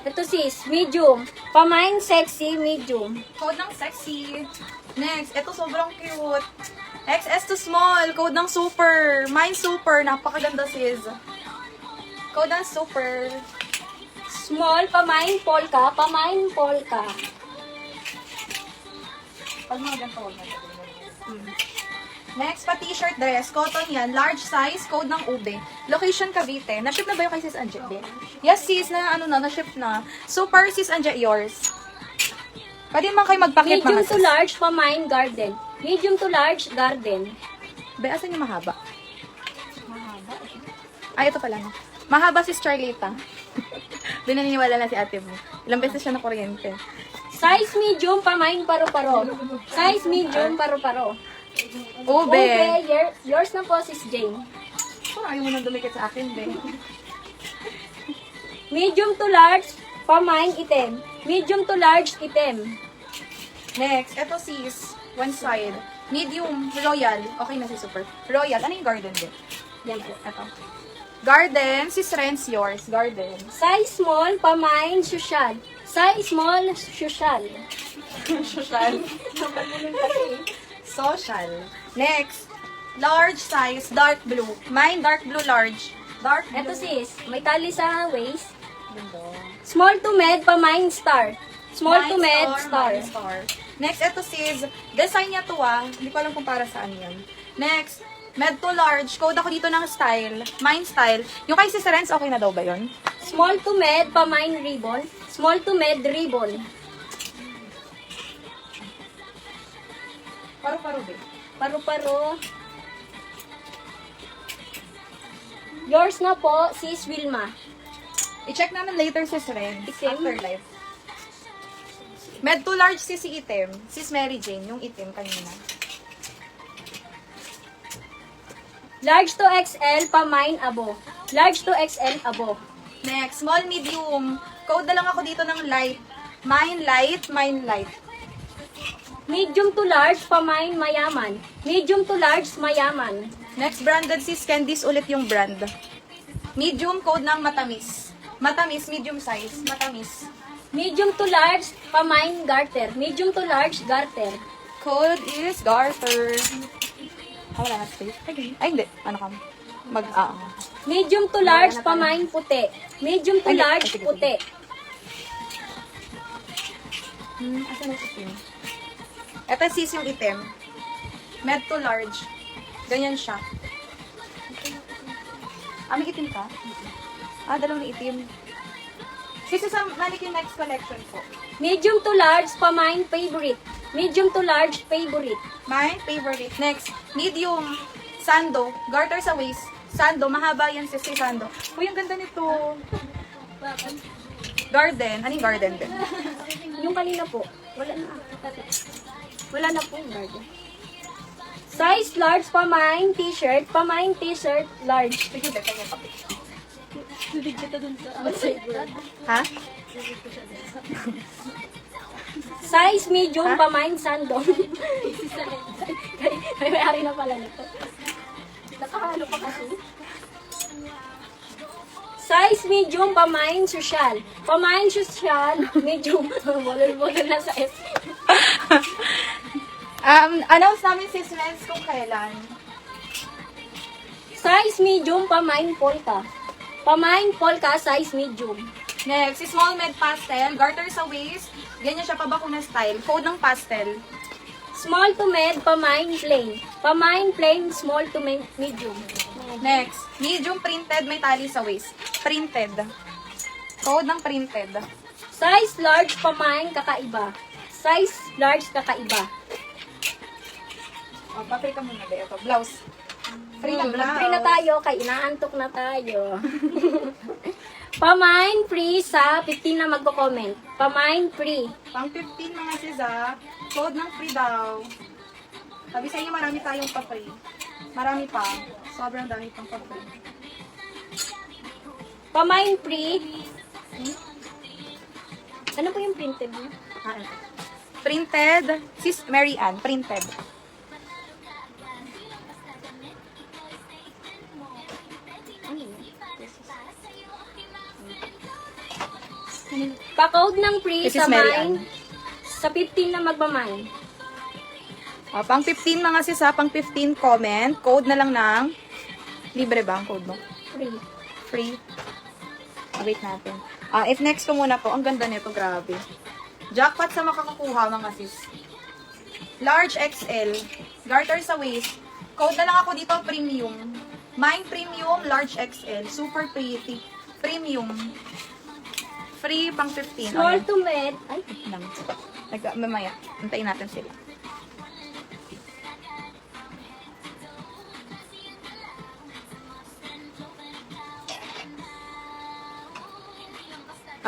Ito sis, medium. Pamain sexy, medium. Code ng sexy. Next, ito sobrang cute. XS to small. Code ng super. Mine super. Napakaganda sis. Code ng super. Small, pamain polka, pamain polka. Pag mga ganito, huwag na. Next, pa t-shirt dress. Cotton yan. Large size. Code ng ube. Location Cavite. Na-ship na ba yung kay sis Anje? Yes sis, na-ship na. Super sis Anje, yours. Pwede man kayo magpakit Medium mga to sis. large, pamain garden. Medium to large, garden. Be, asan yung mahaba? Mahaba? Ay, ito pala no. Mahaba sis Charlita. Binaniniwala na si ate mo. Ilang beses siya na kuryente. Size medium, pamain paro-paro. Size medium, paro-paro. Ube. Yours na po, sis Jane. Oh, ayaw mo nang dumikit sa akin, be. Medium to large, pamain itim. Medium to large, itim. Next, eto sis. One side. Medium, royal. Okay na si super. Royal. Ano yung garden din? Yan po. Eto. Garden, sis Renz, yours. Garden. Size small, pamain social. Size small, social. Social. Social. Next, large size, dark blue. Mine, dark blue, large. Dark blue. Eto sis, may tali sa waist. Ganda. Small to med, pamain star. Small to Mine med, star. Mine star. Next, eto sis, design niya to Hindi ko alam kung para saan yan. Next, med to large. Code ako dito ng style. Mine style. Yung kay sis Renz, okay na daw ba yun? Small to med, pamain ribbon. Small to med, ribbon. Paru-paro ba? Paru-paro. Yours na po, sis Wilma. I-check namin later sis Renz. Itim. After live. Med to large sis si itim. Sis Mary Jane, yung itim kanina. Large to XL, pamain abo. Large to XL, abo. Next, small, medium. Code na lang ako dito ng light. Mine light, mine light. Medium to large, pamain mayaman. Medium to large, mayaman. Next, branded sis Candice ulit yung brand. Medium, code ng matamis. Matamis, medium size. Matamis. Medium to large, pamain garter. Medium to large, garter. Code is garter. Wala na space. Ay, hindi. Ano ka? Medium to large, pamain puti. Medium to Ay, large, sige, sige. puti. Asan yung itim? Ito sis yung itim. Med to large. Ganyan siya. May itim ka? Dalawang itim. Sis, sa mannequin next collection po. Medium to large, pamain favorite. Medium to large, favorite. My favorite. Next, medium. Sando. Garter sa waist. Sando. Mahaba yan sis, sando. Uy, ang ganda nito. Garden. Anong garden din? Yung kanina po. Wala na. Wala na po yung garden. Size large, pamain t-shirt. Pamain t-shirt, large. Sige, dito yung kape. Tubig kita dun sa outside world. Ha? Size medium, Ha? pamain sando. May-ari na pala nito. Nakahalo pa kasi. Size medium, pamain social. Pamain social, medium. Bolol-bolol na sa S. Announce namin sis Renz kung kailan. Size medium, pamain polka. Pamain polka, size medium. Next, small med pastel. Garter sa waist. Ganyan siya pabakuna style. Code ng pastel. Small to med, pamain plain. Pamain plain, small to medium. Next, medium printed. May tali sa waist. Printed. Code ng printed. Size large, pamain kakaiba. Size large, kakaiba. Papay ka muna ba? Ito, blouse. Free na blouse. Free na tayo, kay inaantok na tayo. Pamain free sa 15 na magko-comment. Pamain free. Pang 15 mga sis ah. Code ng free daw. Sabi sa inyo, marami tayong pa-free. Marami pa. Sobrang dami pang pa-free. Pamain free. Ano po yung printed mo? Ah, ito. Printed. Sis Mary Ann, printed. Pa-code ng free This is sa Mary mine. Ann. Sa 15 na magmamine. Pang 15 mga sis ha, pang 15 comment. Code na lang ng, libre ba ang code mo? Free. Free. Wait natin. If next ko muna to, ang ganda nito, grabe. Jackpot sa makakakuha mga sis. Large XL. Garter sa waist. Code na lang ako dito, premium. Mine premium, large XL. Super pretty. Premium. Free pang 15. Small Ayan. to med. Ay, Lang. Mamaya. Antayin natin sila.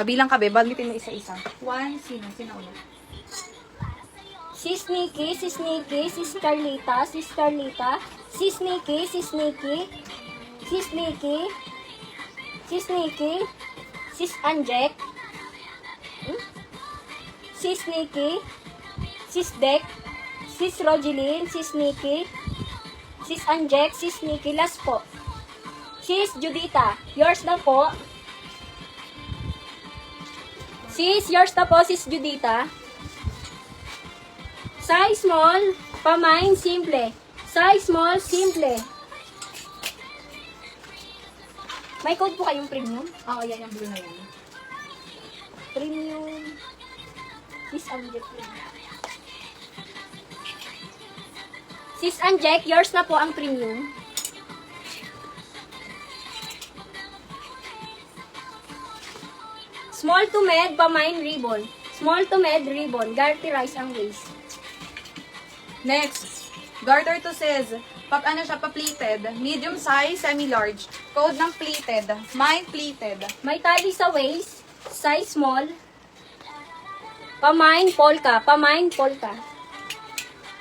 Bilang ka, be. Bagitin mo isa-isa. 1, sino? Sino ulit? si Sneaky, si Sneaky, si Scarlita, si Scarlita, si Sneaky, si Sneaky, si Sneaky, si Sneaky, sis Anjek, si Sneaky, sis Dek, sis Rogeline, si Sneaky, sis Anjek, si Sneaky, last po. Sis Judita, yours na po. Sis, yours na po, sis Judita. Size small, pamain simple. Size small, simple. May code po kayong premium? Oo, yan yung blue na yan. Premium. Sis Anjek. Sis Anjek, yours na po ang premium. Small to med, pamain ribbon. Small to med, ribbon. Garterize ang waist. Next, garter to says, ano siya, pa-pleated. Medium size, semi-large. Code ng pleated. Mine pleated. May tali sa waist. Size small. Pamain polka. Pamain polka.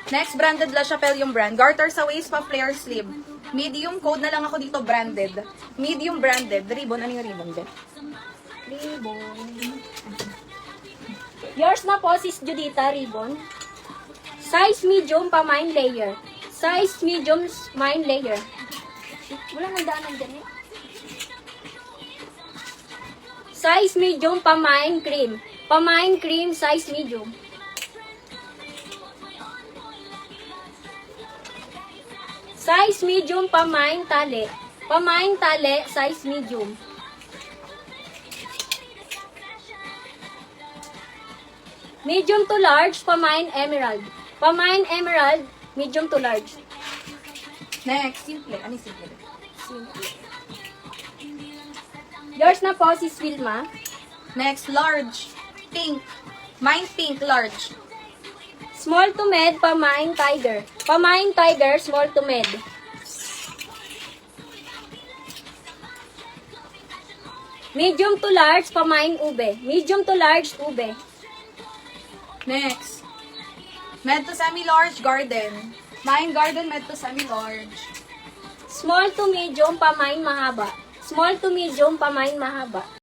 Next, branded La Chapelle yung brand. Garter sa waist, pa-flare sleeve. Medium, code na lang ako dito, branded. Medium branded. Ribbon, ano yung ribbon dyan? Ribbon. Yours na po, sis Judita, ribbon. Size medium, pamain layer. Size medium, mine layer. Wala nang daanan dyan eh. Size medium, pamain cream. Pamain cream, size medium. Size medium, pamain tali. Pamain tali, size medium. Medium to large, pamain emerald. Pamain emerald, medium to large. Next, simple. Ano yung simple? Yours na po, sis Wilma. Next, large. Pink. Mine pink, large. Small to med, pamain tiger. Pamain tiger, small to med. Medium to large, pamain ube. Medium to large, ube. Next, med to semi-large, garden. Mine garden, med to semi-large. Small to medium, pamain mahaba. Small to medium, pamain mahaba.